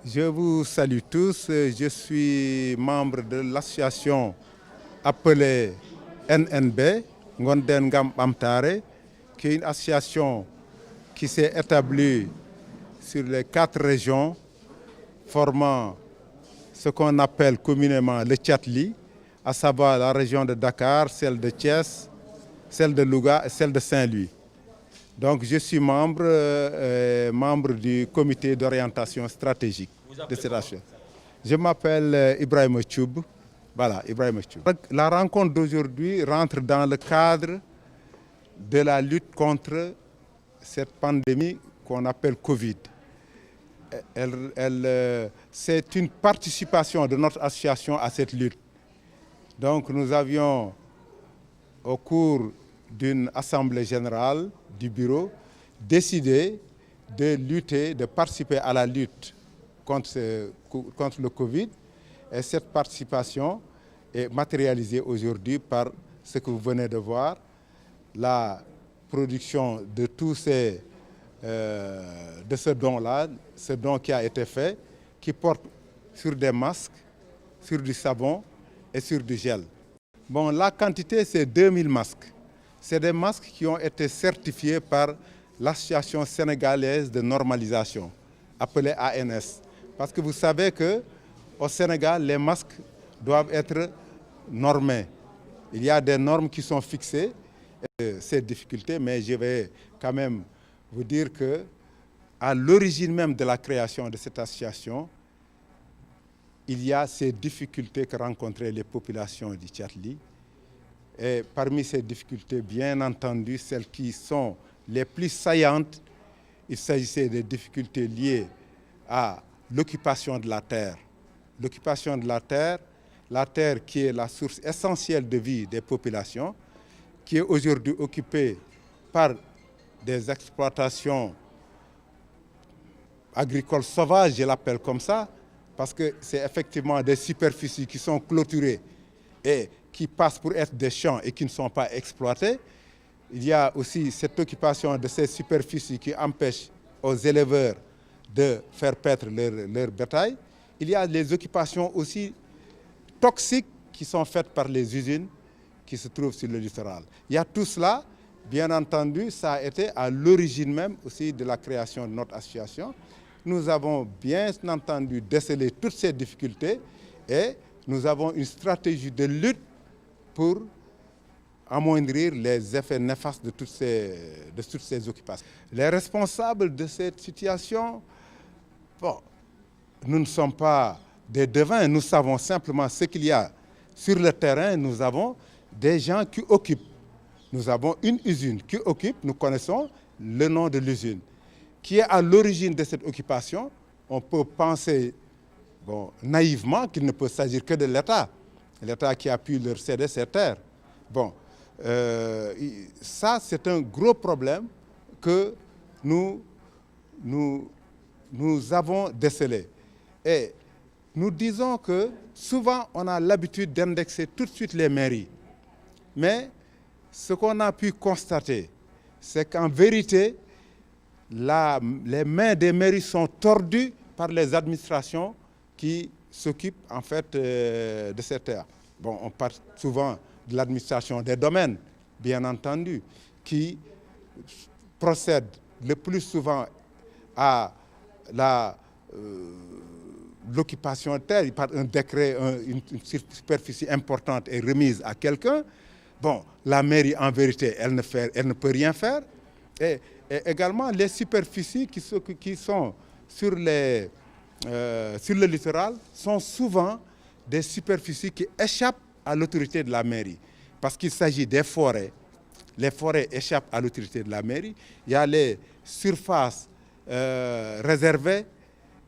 Je vous salue tous. Je suis membre de l'association appelée NNB, Ngonden Ngam Bamtare, qui est une association qui s'est établie sur les 4 régions formant ce qu'on appelle communément le Tchatli, à savoir la région de Dakar, celle de Thiès, celle de Louga et celle de Saint-Louis. Donc je suis membre du comité d'orientation stratégique de cette association. Je m'appelle Ibrahim Choub. Voilà, Ibrahim Choub. La rencontre d'aujourd'hui rentre dans le cadre de la lutte contre cette pandémie qu'on appelle Covid. C'est une participation de notre association à cette lutte. Donc nous avions, au cours d'une assemblée générale du bureau, décidé de lutter, de participer à la lutte contre le Covid. Et cette participation est matérialisée aujourd'hui par ce que vous venez de voir, la production de tous de ce don-là, ce don qui a été fait, qui porte sur des masques, sur du savon et sur du gel. Bon, la quantité, c'est 2000 masques. C'est des masques qui ont été certifiés par l'Association sénégalaise de normalisation, appelée ANS. Parce que vous savez qu'au Sénégal, les masques doivent être normés. Il y a des normes qui sont fixées, ces difficultés, mais je vais quand même vous dire qu'à l'origine même de la création de cette association, il y a ces difficultés que rencontraient les populations du Tchatli. Et parmi ces difficultés, bien entendu, celles qui sont les plus saillantes, il s'agissait des difficultés liées à l'occupation de la terre. L'occupation de la terre qui est la source essentielle de vie des populations, qui est aujourd'hui occupée par des exploitations agricoles sauvages, je l'appelle comme ça, parce que c'est effectivement des superficies qui sont clôturées et qui passent pour être des champs et qui ne sont pas exploités. Il y a aussi cette occupation de ces superficies qui empêche aux éleveurs de faire paître leur bétail. Il y a les occupations aussi toxiques qui sont faites par les usines qui se trouvent sur le littoral. Il y a tout cela, bien entendu, ça a été à l'origine même aussi de la création de notre association. Nous avons bien entendu décelé toutes ces difficultés et nous avons une stratégie de lutte pour amoindrir les effets néfastes de toutes ces occupations. Les responsables de cette situation, bon, nous ne sommes pas des devins, nous savons simplement ce qu'il y a sur le terrain. Nous avons des gens qui occupent. Nous avons une usine qui occupe, nous connaissons le nom de l'usine. Qui est à l'origine de cette occupation, on peut penser naïvement qu'il ne peut s'agir que de l'État. L'État qui a pu leur céder ces terres. Bon, ça c'est un gros problème que nous avons décelé. Et nous disons que souvent on a l'habitude d'indexer tout de suite les mairies. Mais ce qu'on a pu constater, c'est qu'en vérité, les mains des mairies sont tordues par les administrations qui s'occupent en fait de ces terres. Bon, on parle souvent de l'administration des domaines, bien entendu, qui procède le plus souvent à l'occupation de terre. Par un décret, une superficie importante est remise à quelqu'un. Bon, la mairie, en vérité, elle ne peut rien faire. Et également, les superficies qui sont sur le littoral sont souvent des superficies qui échappent à l'autorité de la mairie. Parce qu'il s'agit des forêts. Les forêts échappent à l'autorité de la mairie. Il y a les surfaces réservées,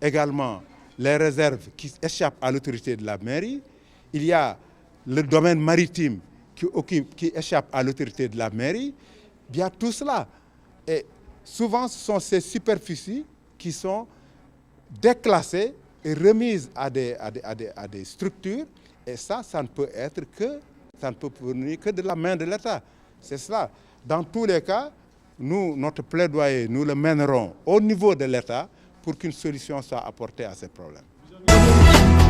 également les réserves qui échappent à l'autorité de la mairie. Il y a le domaine maritime qui échappe à l'autorité de la mairie. Il y a tout cela. Et souvent, ce sont ces superficies qui sont déclassées et remises à des structures. Et ça ne peut venir que de la main de l'État. C'est cela. Dans tous les cas, notre plaidoyer, nous le mènerons au niveau de l'État pour qu'une solution soit apportée à ces problèmes.